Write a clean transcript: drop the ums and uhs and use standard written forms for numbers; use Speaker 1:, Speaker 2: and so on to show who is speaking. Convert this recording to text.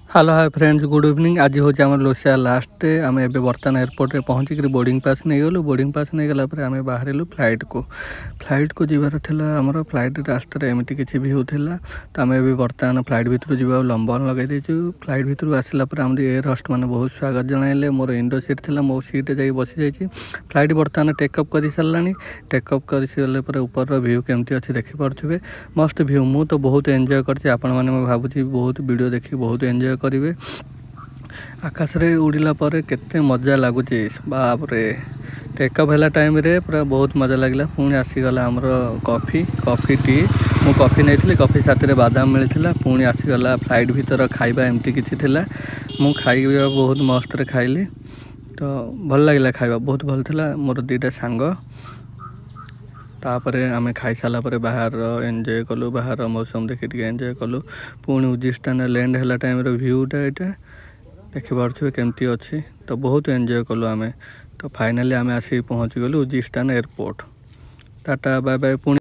Speaker 1: Hello hi friends good evening. आज हूँ आम लोसिया लास्ट डे। आम ए बर्तमान एयरपोर्ट रे पहुँचिक बोर्डिंग पास नहीं गलु। बोर्डिंग पास नहीं गला आम बाहर फ्लाइट को जीवार था। आमर फ्लाइट रास्तार एमती किसी भी होता तो आम ए बर्तमान फ्लाइट भितर जा लंबन लगे देचु। फ्लाइट भितर आसला आम एयर होस्ट मैंने बहुत स्वागत जन। मोर इंडो सीट थी, मो सीट जा बसी जाइए। फ्लाइट बर्तमान टेकअप कर सारा। टेकअप कर सारे ऊपर भ्यू केमती अच्छी देखिपे। मस्त भ्यू मु तो बहुत एंजॉय करछि। आपण माने भावुची बहुत वीडियो देखी बहुत एंजॉय करेंगे। आकाश रे उड़िला पर केते मजा लगुच बाप रे। टेकअप है टाइम रे पूरा बहुत मजा लगे। पुणी आसीगला आमर कॉफी टी मु कॉफी नहीं थी। कॉफी साथ में बादाम मिलता। पुणी आसीगला फ्लाइट भीतर खाइबा एमती किसी थिला। मु खाइबा बहुत मस्त रे खाइली तो भल लगे खाइबा बहुत भल थिला। मोर दीटा सांग तापर आम खाई सारा बाहर एंजॉय कलु। बाहर मौसम देखी एंजॉय कलु। पुणी उजिस्तान लैंड है टाइम भ्यूटा यहाँ देखिपे केमती अच्छी तो बहुत एंजॉय कलु आम। तो फाइनाली आम आसिक पहुँची गलु उजिस्तान एयरपोर्ट। Tata bye bye. पुणी